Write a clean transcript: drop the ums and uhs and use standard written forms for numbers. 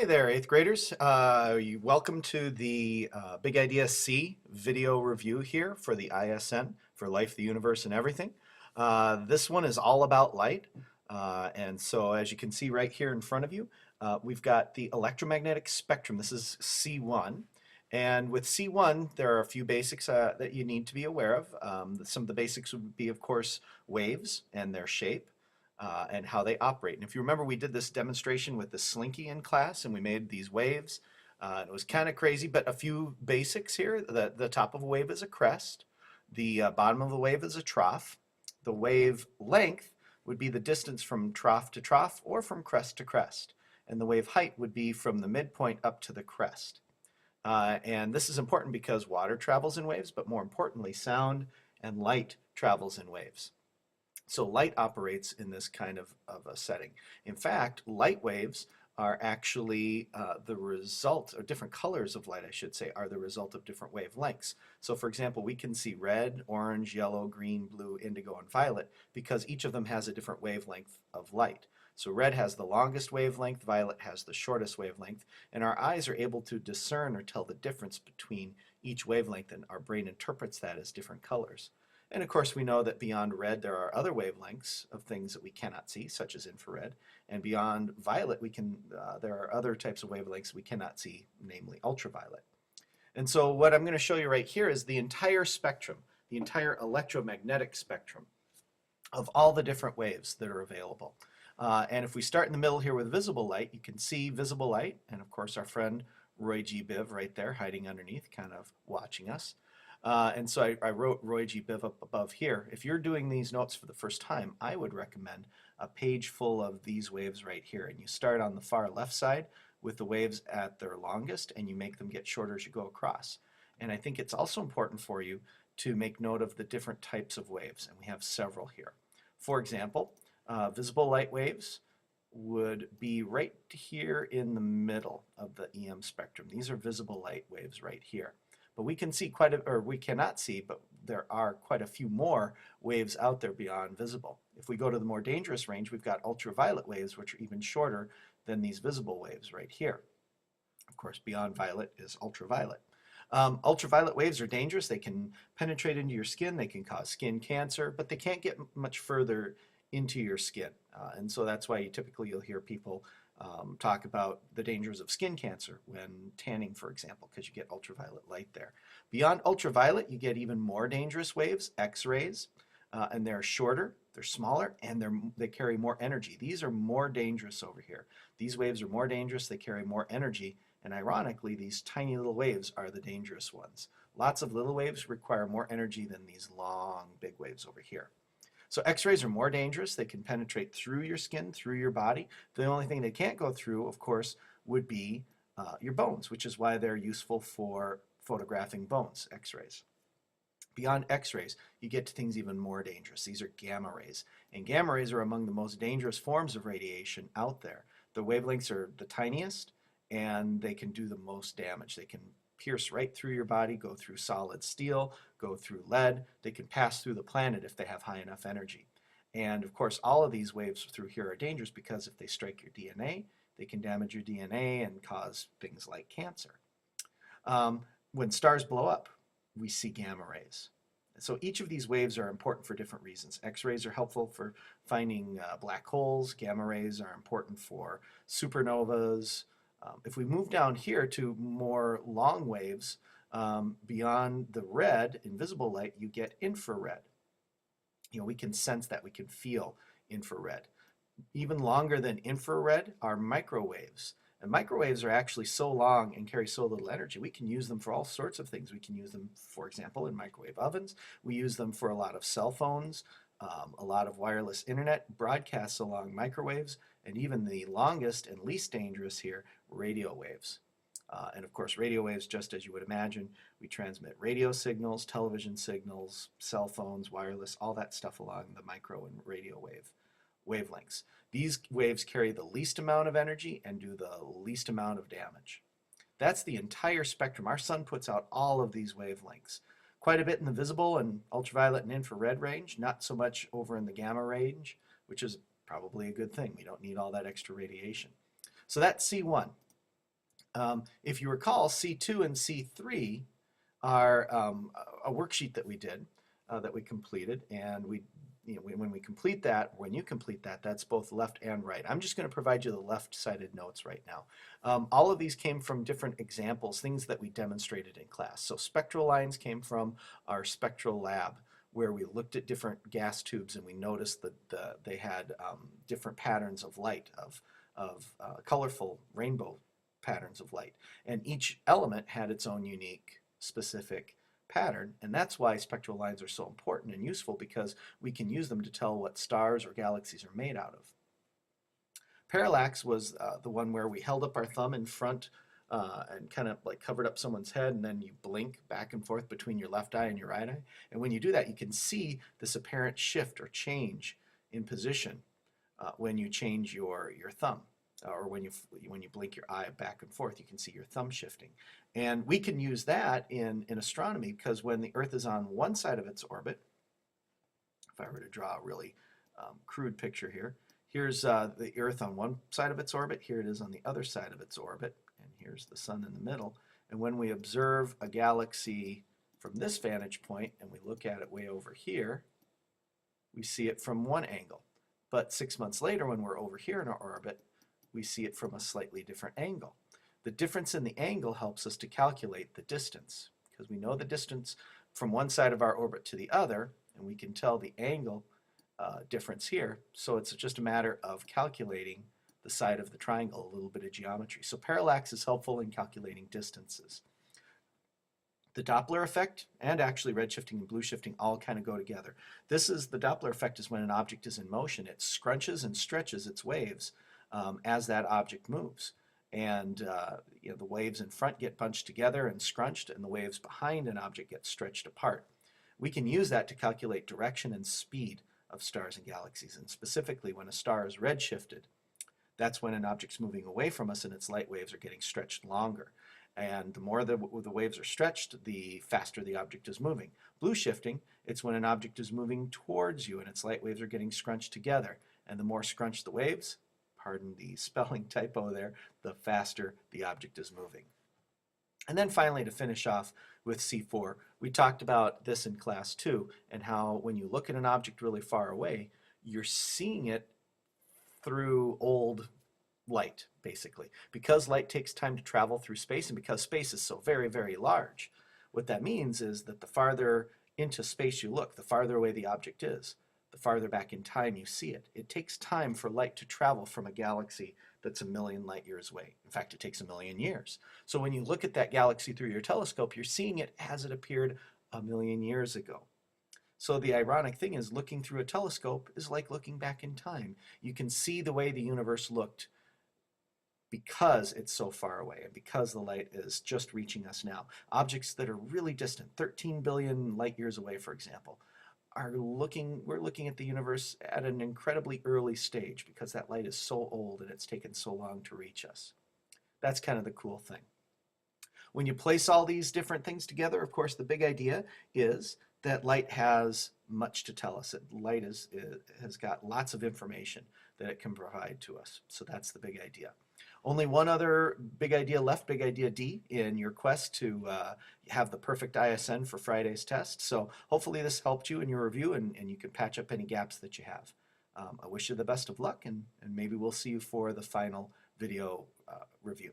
Hey there, 8th graders. Welcome to the Big Idea C video review here for the ISN, for Life, the Universe, and Everything. This one is all about light. And so as you can see right here in front of you, we've got the electromagnetic spectrum. This is C1. And with C1, there are a few basics that you need to be aware of. Some of the basics would be, of course, waves and their shape. And how they operate. And if you remember, we did this demonstration with the Slinky in class, and we made these waves. And it was kind of crazy, but a few basics here. The top of a wave is a crest. The bottom of a wave is a trough. The wave length would be the distance from trough to trough or from crest to crest. And the wave height would be from the midpoint up to the crest. And this is important because water travels in waves, but more importantly, sound and light travels in waves. So light operates in this kind of a setting. In fact, light waves are actually the result, or different colors of light, I should say, are the result of different wavelengths. So for example, we can see red, orange, yellow, green, blue, indigo, and violet because each of them has a different wavelength of light. So red has the longest wavelength, violet has the shortest wavelength, and our eyes are able to discern or tell the difference between each wavelength, and our brain interprets that as different colors. And of course, we know that beyond red, there are other wavelengths of things that we cannot see, such as infrared. And beyond violet, there are other types of wavelengths we cannot see, namely ultraviolet. And so what I'm going to show you right here is the entire spectrum, the entire electromagnetic spectrum of all the different waves that are available. And if we start in the middle here with visible light, you can see visible light, and of course our friend Roy G. Biv right there hiding underneath, kind of watching us. And so I wrote Roy G. Biv up above here. If you're doing these notes for the first time, I would recommend a page full of these waves right here. And you start on the far left side with the waves at their longest, and you make them get shorter as you go across. And I think it's also important for you to make note of the different types of waves, and we have several here. For example, visible light waves would be right here in the middle of the EM spectrum. These are visible light waves right here. But we can see we cannot see, but there are quite a few more waves out there beyond visible. If we go to the more dangerous range, we've got ultraviolet waves, which are even shorter than these visible waves right here. Of course, beyond violet is ultraviolet. Ultraviolet waves are dangerous. They can penetrate into your skin. They can cause skin cancer, but they can't get much further into your skin. And so that's why you'll hear people talk about the dangers of skin cancer when tanning, for example, because you get ultraviolet light there. Beyond ultraviolet, you get even more dangerous waves, X-rays, and they're shorter, they're smaller, and they carry more energy. These are more dangerous over here. These waves are more dangerous, they carry more energy, and ironically, these tiny little waves are the dangerous ones. Lots of little waves require more energy than these long, big waves over here. So X-rays are more dangerous. They can penetrate through your skin, through your body. The only thing they can't go through, of course, would be your bones, which is why they're useful for photographing bones, X-rays. Beyond X-rays, you get to things even more dangerous. These are gamma rays. And gamma rays are among the most dangerous forms of radiation out there. The wavelengths are the tiniest, and they can do the most damage. They can pierce right through your body, go through solid steel, go through lead. They can pass through the planet if they have high enough energy. And of course, all of these waves through here are dangerous because if they strike your DNA, they can damage your DNA and cause things like cancer. When stars blow up, we see gamma rays. So each of these waves are important for different reasons. X-rays are helpful for finding black holes. Gamma rays are important for supernovas. If we move down here to more long waves, beyond the red, invisible light, you get infrared. We can sense that, we can feel infrared. Even longer than infrared are microwaves. And microwaves are actually so long and carry so little energy, we can use them for all sorts of things. We can use them, for example, in microwave ovens. We use them for a lot of cell phones, a lot of wireless internet broadcasts along microwaves, and even the longest and least dangerous here, radio waves. And of course, radio waves, just as you would imagine, we transmit radio signals, television signals, cell phones, wireless, all that stuff along the micro and radio wavelengths. These waves carry the least amount of energy and do the least amount of damage. That's the entire spectrum. Our sun puts out all of these wavelengths. Quite a bit in the visible and ultraviolet and infrared range, not so much over in the gamma range, which is probably a good thing. We don't need all that extra radiation. So that's C1. If you recall, C2 and C3 are a worksheet that we did, that we completed, and when you complete that, that's both left and right. I'm just going to provide you the left-sided notes right now. All of these came from different examples, things that we demonstrated in class. So spectral lines came from our spectral lab, where we looked at different gas tubes and we noticed that they had different patterns of light, of colorful rainbow patterns of light. And each element had its own unique, specific pattern, and that's why spectral lines are so important and useful, because we can use them to tell what stars or galaxies are made out of. Parallax was the one where we held up our thumb in front and kind of like covered up someone's head, and then you blink back and forth between your left eye and your right eye. And when you do that, you can see this apparent shift or change in position when you change your thumb. Or when you blink your eye back and forth, you can see your thumb shifting. And we can use that in astronomy, because when the Earth is on one side of its orbit, if I were to draw a really crude picture here, here's the Earth on one side of its orbit, here it is on the other side of its orbit, and here's the sun in the middle. And when we observe a galaxy from this vantage point and we look at it way over here, we see it from one angle. But 6 months later, when we're over here in our orbit, we see it from a slightly different angle. The difference in the angle helps us to calculate the distance, because we know the distance from one side of our orbit to the other, and we can tell the angle difference here. So it's just a matter of calculating the side of the triangle, a little bit of geometry. So parallax is helpful in calculating distances. The Doppler effect and actually redshifting and blue shifting all kind of go together. The Doppler effect is when an object is in motion. It scrunches and stretches its waves as that object moves. And the waves in front get bunched together and scrunched, and the waves behind an object get stretched apart. We can use that to calculate direction and speed of stars and galaxies. And specifically, when a star is redshifted, that's when an object's moving away from us and its light waves are getting stretched longer. And the more the waves are stretched, the faster the object is moving. Blue shifting, it's when an object is moving towards you and its light waves are getting scrunched together. And the more scrunched the waves, pardon the spelling typo there, the faster the object is moving. And then finally, to finish off with C4, we talked about this in class 2, and how when you look at an object really far away, you're seeing it through old light, basically. Because light takes time to travel through space, and because space is so very, very large, what that means is that the farther into space you look, the farther away the object is, the farther back in time you see it. It takes time for light to travel from a galaxy that's 1,000,000 light years away. In fact, it takes 1,000,000 years. So when you look at that galaxy through your telescope, you're seeing it as it appeared 1,000,000 years ago. So the ironic thing is, looking through a telescope is like looking back in time. You can see the way the universe looked because it's so far away and because the light is just reaching us now. Objects that are really distant, 13 billion light years away, for example, we're looking at the universe at an incredibly early stage, because that light is so old and it's taken so long to reach us. That's kind of the cool thing. When you place all these different things together, of course, the big idea is that light has much to tell us. Light has got lots of information that it can provide to us. So that's the big idea. Only one other big idea left, big idea D, in your quest to have the perfect ISN for Friday's test. So hopefully this helped you in your review, and you can patch up any gaps that you have. I wish you the best of luck, and maybe we'll see you for the final video review.